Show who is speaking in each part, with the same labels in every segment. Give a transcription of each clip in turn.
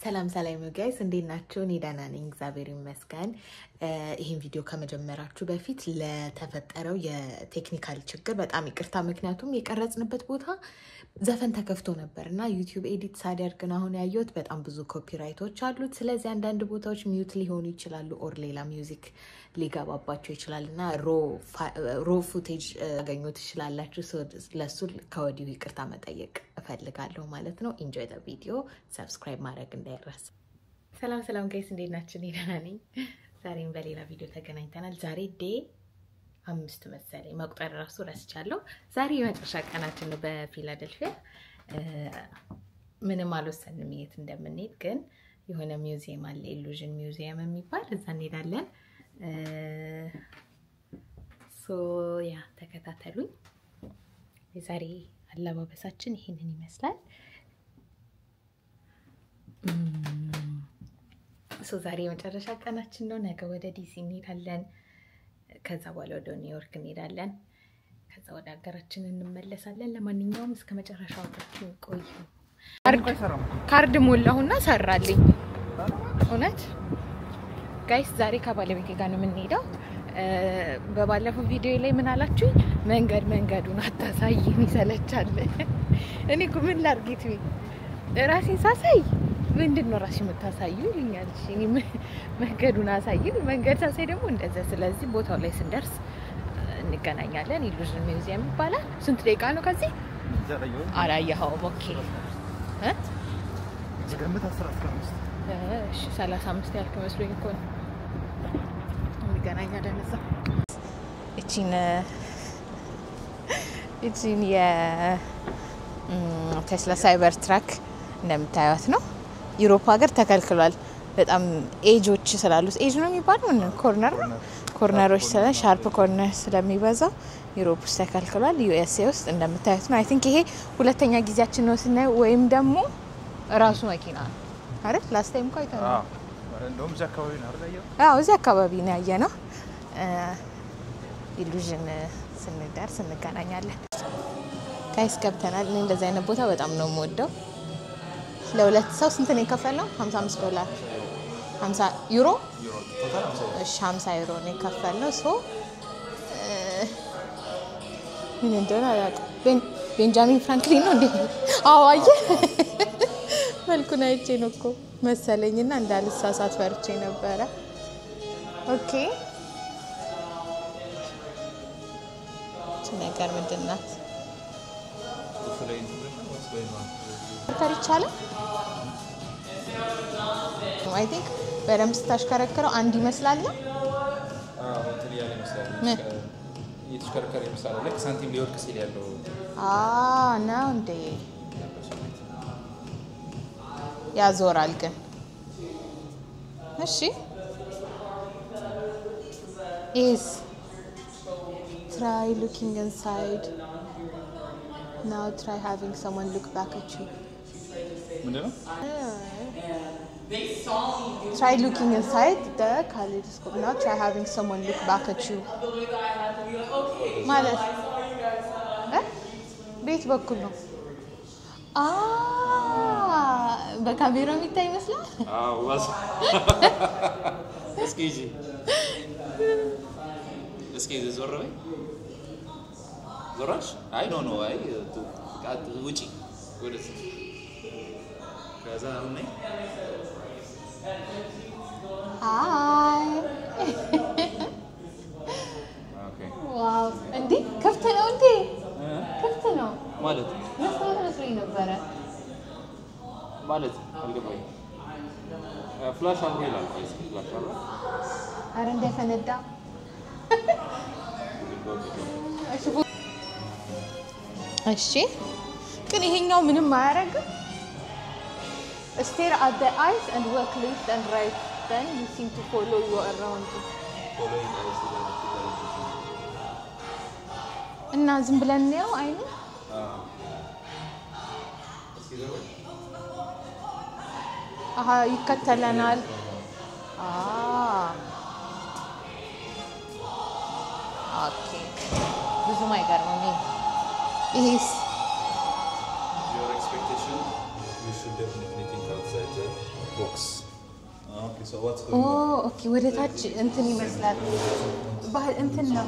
Speaker 1: ሰላም ጋይስ እንዴት ናችሁ? እኔ ደህና ነኝ እግዚአብሔር ይመስገን። ይሄን ቪዲዮ ከመጀመራችሁ በፊት ለተፈጠረው የቴክኒካል ችግር በጣም ይቅርታ ምክንያቱም የቀረጽንበት ቦታ ዘፈን ተከፍቶ ነበርና ዩቲዩብ ኤዲት ሳደርግ ነው አሁን ያየሁት በጣም ብዙ ኮፒራይቶች አሉት። ስለዚህ አንዳንድ ቦታዎች ሚውት ሊሆኑ ይችላሉ ኦር ሌላ ሚውዚክ ሊገባባቸው ይችላልና ሮ ፉቴጅ አገኙት ይችላልላችሁ። ለሱ ከወዲሁ ይቅርታ መጠየቅ እፈልጋለሁ ማለት ነው። ኢንጆይ ዘ ቪዲዮ ሰብስክራይብ ማድረግ እንዳይረሳ። ሰላም ጋይስ እንዴት ናችሁ? እኔ ደህና ነኝ። ዛሬም በሌላ ቪዲዮ ተገናኝተናል። ዛሬ ዴይ 5 መሰለኝ መቁጠር ራሱ ረስቻለሁ። ዛሬ የመጨረሻ ቀናችን ነው በፊላደልፊያ። ምንም አልወሰንም የት እንደምንሄድ፣ ግን የሆነ ሚውዚየም አለ ኢሉዥን ሚውዚየም የሚባል እዛ እንሄዳለን። ያ ተከታተሉኝ። የዛሬ አለባበሳችን ይሄንን ይመስላል። ዛሬ የመጨረሻ ቀናችን ነው። ነገ ወደ ዲሲ እንሄዳለን። ከዛ በኋላ ወደ ኒውዮርክ እንሄዳለን። ከዛ ወደ ሀገራችን እንመለሳለን። ለማንኛውም እስከ መጨረሻው አብራችሁን ቆዩ። ካርድ ሞላሁና ሰራልኝ። እውነት ጋይስ ዛሬ ከባለቤቴ ጋር ነው የምንሄደው። በባለፈው ቪዲዮ ላይ ምን አላችሁ? መንገዱን አታሳይኝ ይሰለቻል። እኔ እኮ ምን ላድርጊት ራሴን ሳሳይ ምንድነው ራስሽ የምታሳዩ ይልኛል። እኔ መንገዱን አሳይኝ፣ መንገድ ሳሳይ ደግሞ እንደዛ። ስለዚህ ቦታው ላይ ስንደርስ እንገናኛለን። ኢሉዥን ሚውዚየም ይባላል። ስንት ደቂቃ ነው ከዚህ? አላየኸውም? ኦኬ
Speaker 2: ዝገምት 15
Speaker 1: እሺ 35 ያልክ መስሎኝ እኮ ነው። እንገናኛለን እዛ። እቺን የቴስላ ሳይበር ትራክ እንደምታዩት ነው። ዩሮፕ ሀገር ተከልክሏል። በጣም ኤጆች ስላሉት ኤጅ ነው የሚባለው ኮርነሮች ስለ ሻርፕ ኮርነር ስለሚበዛ ዩሮፕ ውስጥ ተከልክሏል። ዩኤስኤ ውስጥ እንደምታዩት ነው። አይ ቲንክ ይሄ ሁለተኛ ጊዜያችን ነው ስናየው፣ ወይም ደግሞ ራሱ መኪና ነው አይደል? ላስት ታይም እኮ አይተናል።
Speaker 2: እንደውም እዚህ አካባቢ ነው አይደል?
Speaker 1: እዚህ አካባቢ ነው ያየነው። ኢሉዥን ስንደርስ እንገናኛለን። ጋይስ ገብተናል። እኔ እንደዚህ አይነት ቦታ በጣም ነው የምወደው። ለሁለት ሰው ስንት ነው የከፈልነው? $55 50 ዩሮ እሺ 50 ዩሮ ነው የከፈልነው። ምን እንደሆነ አላውቅም። ቤንጃሚን ፍራንክሊን ነው እንዴ? አዎ አየህ፣ መልኩን አይቼ ነው እኮ መሰለኝና እንዳልሳሳት ፈርቼ ነበረ። ኦኬ ነገር ምንድን ናት? ይቻላል። አይ ቲንክ በደምብ ስታሽከረክረው አንድ ይመስላል።
Speaker 2: የተሽከረከረ ይመስላል። ልክ ሳንቲም ሊወድቅ ሲል ያለው
Speaker 1: ነው እንዴ? ያዞራል ግን። እሺ is try looking inside. Now try having someone look back at you. Try looking inside the kaleidoscope. Now try having someone look back at you. ማለት ቤት በኩል ነው። በካሜራ የሚታይ ይመስላል።
Speaker 2: ዋስ እስኪ ዞር በይ። ዞራሽ? አይ ኖ አይ ውጪ ወደስ ከዛ አሁን ነኝ።
Speaker 1: ሃይ
Speaker 2: ኦኬ
Speaker 1: ዋው! እንዴ ከፍተ ነው እንዴ? ከፍተ ነው
Speaker 2: ማለት
Speaker 1: መስሎኝ ነበረ
Speaker 2: ማለት አልገባኝ። ፍላሽ አብሮ ይላል። ፍላሽ አብሮ
Speaker 1: አረ እንደፈነዳ። እሺ ግን ይሄኛው ምንም አያረግም። Stare at the eyes and walk left and right. Then you seem to follow you around. እና ዝም ብለን ነው አይኑ ይከተለናል። ኦኬ ብዙም አይገርምም። ይሄስ
Speaker 2: your expectation you should definitely think outside there.
Speaker 3: box. Okay, so what's going
Speaker 1: ኦ
Speaker 3: on?
Speaker 1: ኦኬ ወደ ታች እንትን ይመስላል ባህል እንትን ነው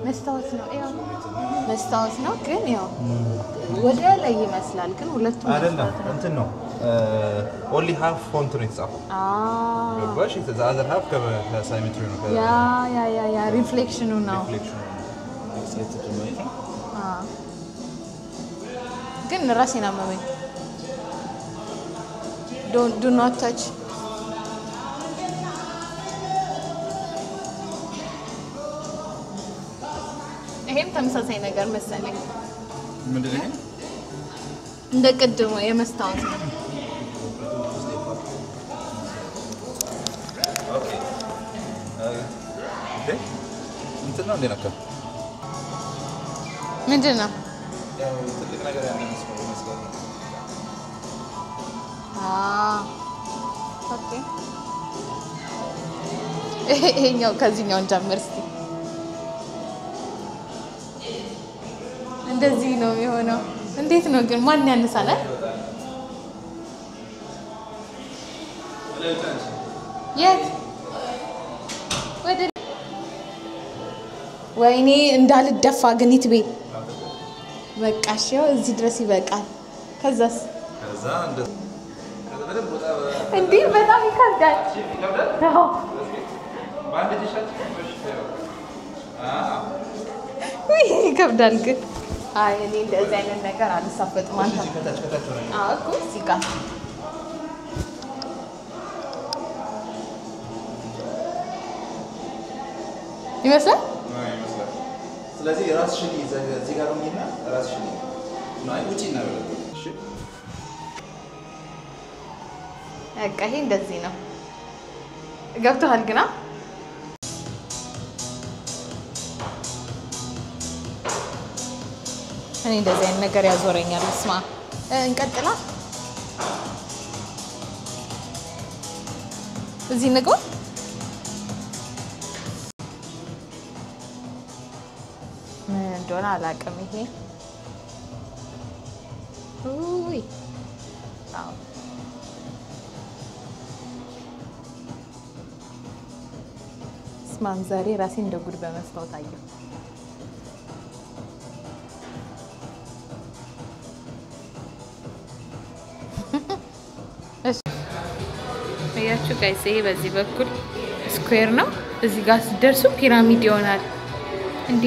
Speaker 1: መስታወት ነው ያው መስታወት ነው ግን ያው ወደ ላይ ይመስላል ግን ሁለቱም
Speaker 3: አይደለም እንትን ነው only half font ነው የተጻፈው ገባሽ the other half ከሳይሜትሪ ነው
Speaker 1: ያ ሪፍሌክሽኑ ነው
Speaker 3: ሪፍሌክትድ ነው
Speaker 1: ግን ራሴን አመመኝ do not touch ይሄም ተመሳሳይ ነገር መሰለኝ
Speaker 3: ምንድነው
Speaker 1: እንደ ቅድሙ የመስታወት ነው
Speaker 3: ኦኬ እንትን ነው እንደነካ
Speaker 1: ምንድነው
Speaker 3: ያው ትልቅ ነገር ያለ መስሎ
Speaker 1: ኦኬ ይሄኛው ከዚህኛው ጀምር እስቲ እንደዚህ ነው የሚሆነው እንዴት ነው ግን ማን ያነሳናል የት ወደ ወይኔ እንዳልደፋ ግን ይትቤ በቃሽ ያው እዚህ ድረስ ይበቃል ከዛስ
Speaker 3: ከዛ እንደ
Speaker 1: እንዴ በጣም ይከብዳል አዎ
Speaker 3: ባንድ ዲሻት
Speaker 1: ይከብዳል ግን አይ እኔ እንደዚህ አይነት ነገር አልሳፈጥም አንተ
Speaker 3: ከታች ነው
Speaker 1: አዎ እኮ እዚህ ጋር ይመስላል
Speaker 3: ስለዚህ ራስሽን እዚህ ጋር ሆኝና ራስሽን ነው ውጪ እና እሺ
Speaker 1: በቃ ይሄ እንደዚህ ነው ገብቶሃል ግና እኔ እንደዚህ አይነት ነገር ያዞረኛል እስማ እንቀጥላ እዚህ ንገው ምን እንደሆነ አላውቅም ይሄ ውይ አዎ ስማን ዛሬ ራሴ እንደ ጉድ በመስታወት አየሁ ያያችሁ ጋይስ ይሄ በዚህ በኩል ስኩዌር ነው እዚህ ጋር ሲደርሱ ፒራሚድ ይሆናል እንዴ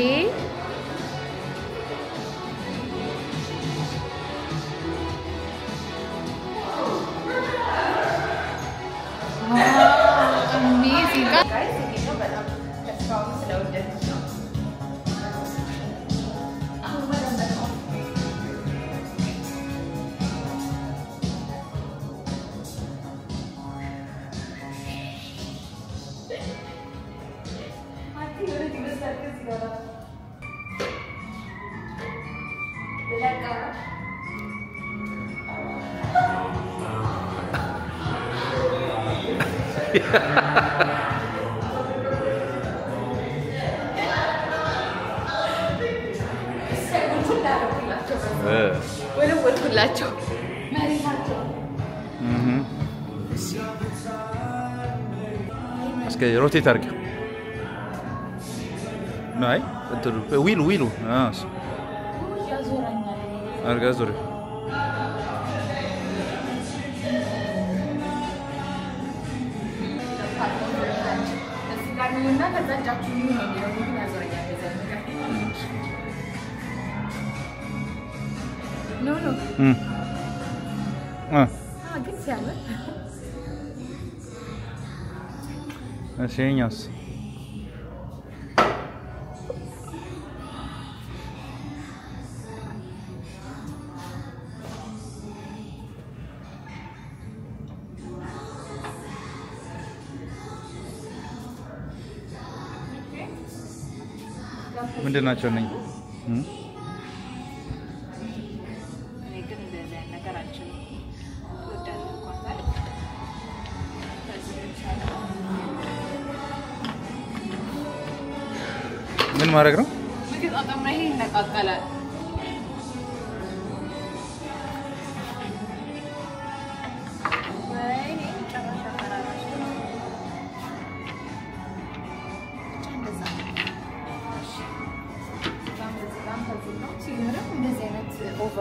Speaker 1: አሜዚንግ ጋይስ ይሄ ነው በጣም ተስፋው ስለወደድኩት ነው ወለወልኩላቸው መሬታቸው
Speaker 3: እስኪ ሮቴት አድርጊ ናይ እንትሉ ዊሉ አርጋ ዙሪ
Speaker 1: እና ከዛ እጃችሁ ምን ነው የሚለው ያዞረኛል ኖ ግን ሲያምር
Speaker 3: እሺ እኛስ ምንድን ናቸው እነኝ ምን ማድረግ ነው
Speaker 1: ምግብ አጣምራ ይሄ ይነቃቀላል ወይኔ ጨራ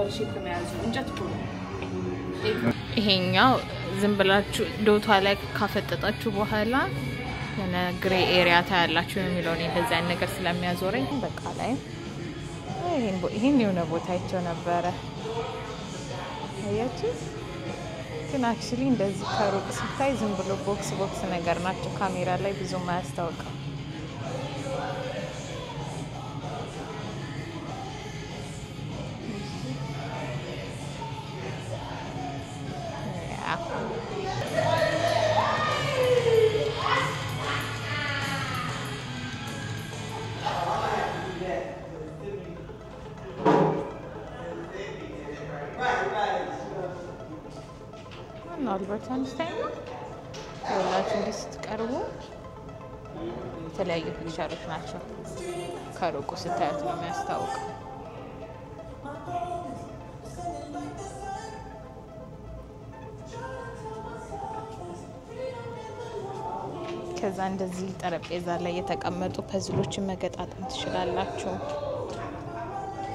Speaker 1: የሚባል ሼፕ መያዙ እንጨት እኮ ነው። ይሄኛው ዝም ብላችሁ ዶቷ ላይ ካፈጠጣችሁ በኋላ የሆነ ግሬ ኤሪያ ታያላችሁ የሚለው ነው። እንደዛ አይነት ነገር ስለሚያዞረኝ በቃ ላይ ይሄን የሆነ ቦታ አይቼው ነበረ። አያችሁ ግን አክቹሊ እንደዚህ ከሩቅ ሲታይ ዝም ብሎ ቦክስ ነገር ናቸው። ካሜራ ላይ ብዙም አያስታውቅም። አልበርት አንስታይን ነው ያላችሁ። እንዲህ ስትቀርቡ የተለያዩ ፒክቸሮች ናቸው። ከሩቁ ስታዩት ነው የሚያስታውቀው። ከዛ እንደዚህ ጠረጴዛ ላይ የተቀመጡ ፐዝሎችን መገጣጠም ትችላላችሁ።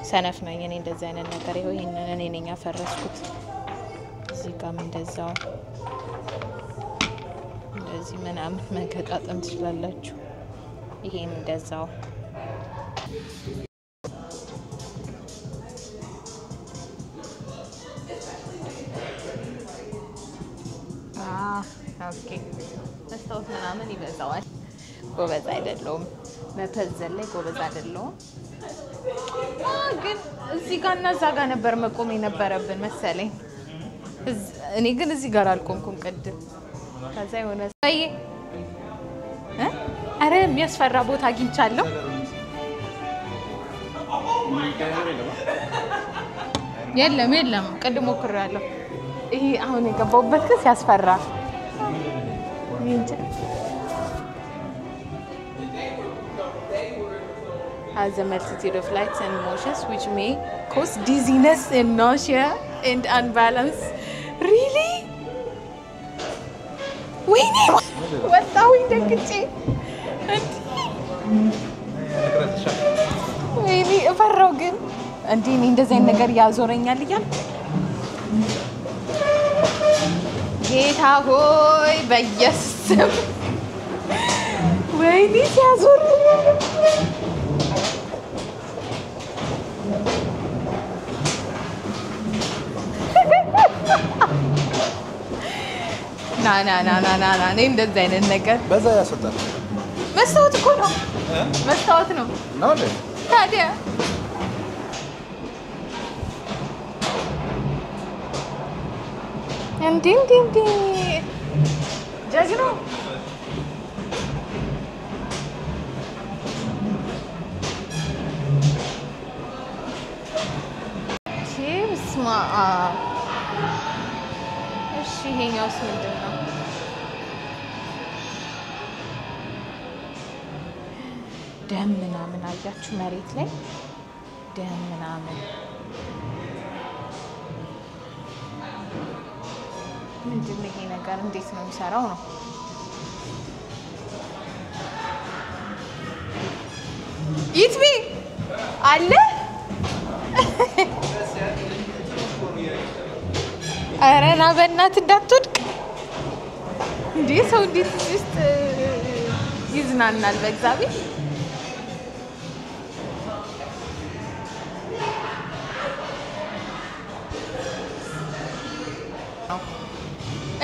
Speaker 1: ሰነፍ ነኝ እኔ እንደዚህ አይነት ነገር። ይኸው ይሄንን እኔ ነኝ ያፈረስኩት። እዚህ ጋርም እንደዛው እንደዚህ ምናምን መገጣጠም ትችላላችሁ። ይሄም እንደዛው ኦኬ። መስታወት ምናምን ይበዛዋል። ጎበዝ አይደለሁም መፐዘል ላይ ጎበዝ አይደለሁም። ግን እዚህ ጋር እና እዛ ጋር ነበር መቆም የነበረብን መሰለኝ። እኔ ግን እዚህ ጋር አልቆምኩም ቅድም። ከዛ የሆነ ሳይ አረ የሚያስፈራ ቦታ አግኝቻለሁ። የለም ቅድም ሞክሬያለሁ። ይሄ አሁን የገባሁበት ግን ሲያስፈራ has a multitude of lights and motions which may cause dizziness and nausea and unbalance. Really? Wait, what are we doing? Really? Farrogan. And you need to send the guy yazorenyal yan. Geta hoy, bayas. Wait, yazorenyal. ና እኔ እንደዚህ አይነት ነገር
Speaker 3: በዛ ያሰጣል።
Speaker 1: መስታወት እኮ ነው መስታወት ነው
Speaker 3: እንዴ?
Speaker 1: ታዲያ እንዴ ጀግኖ ቺፕስማ ይሄኛውስ ምንድን ነው? ደም ምናምን አያችሁ መሬት ላይ ደም ምናምን ምንድን ነው ይሄ ነገር? እንዴት ነው የሚሰራው ነው? ይትቢ አለ ኧረ ና በእናትህ እንዳትወድቅ እንዴ! ሰው እንዴት ውስጥ ይዝናናል? በእግዚአብሔር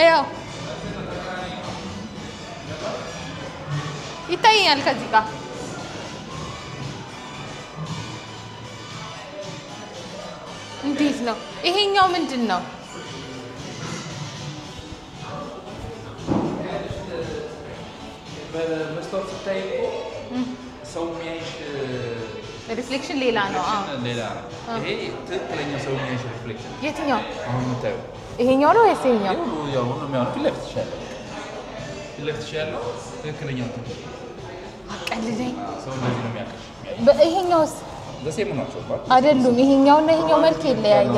Speaker 1: ያው ይታየኛል ከዚህ ጋር እንዴት ነው? ይሄኛው ምንድን ነው?
Speaker 3: በመስታወት ስታይ ሰው የሚያይሽ
Speaker 1: ሪፍሌክሽን ሌላ ነው።
Speaker 3: ሌላ ነው። ይሄ ትክክለኛ ሰው የሚያይሽ ሪፍሌክሽን
Speaker 1: የትኛው?
Speaker 3: አሁን የምታየው
Speaker 1: ይሄኛው ነው ወይስ ይሄኛው?
Speaker 3: ያው ነው የሚያወራው። ፊት ለፊት ያለው ትክክለኛው ነው።
Speaker 1: አቀልደኝ።
Speaker 3: ሰው እንደዚህ ነው የሚያውቅሽ።
Speaker 1: በይሄኛውስ
Speaker 3: ዘሴም ነው
Speaker 1: አይደሉም? ይሄኛውና ይሄኛው መልክ ይለያያል።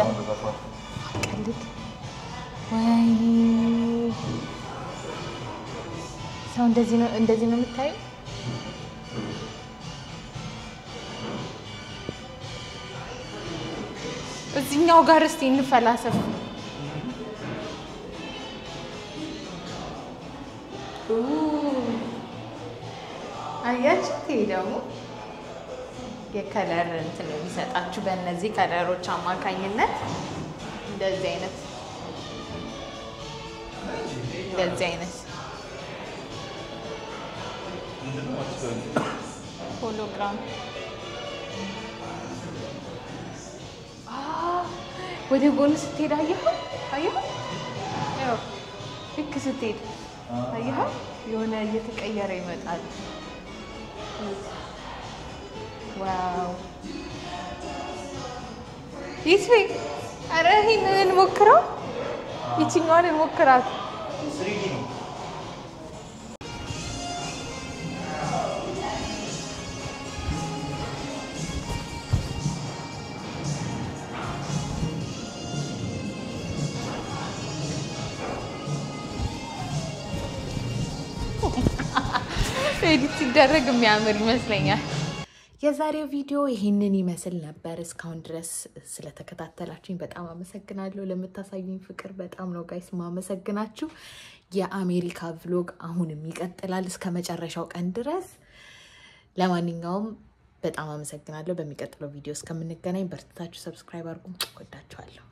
Speaker 1: አቀልድ ወይ ሰው እንደዚህ ነው የምታየው? እዚህ እዚህኛው ጋር እስቲ እንፈላሰፍ አያችሁት ደግሞ የከለር እንትን የሚሰጣችሁ በእነዚህ ከለሮች አማካኝነት እንደዚህ አይነት ሆሎግራም ወደ ጎን ስትሄድ አየኸው ልክ ስትሄድ አየኸው የሆነ እየተቀየረ ይመጣል ዋው ይስሪ አረ ይሄንን እንሞክረው ይችኛዋን እንሞክራት
Speaker 3: 3D ነው
Speaker 1: ኤዲት ሲደረግ የሚያምር ይመስለኛል የዛሬው ቪዲዮ ይሄንን ይመስል ነበር እስካሁን ድረስ ስለተከታተላችሁኝ በጣም አመሰግናለሁ ለምታሳዩኝ ፍቅር በጣም ነው ጋይስ ማመሰግናችሁ የአሜሪካ vlog አሁንም ይቀጥላል እስከ መጨረሻው ቀን ድረስ ለማንኛውም በጣም አመሰግናለሁ በሚቀጥለው ቪዲዮ እስከምንገናኝ በርታችሁ ሰብስክራይብ አድርጉ ወዳችኋለሁ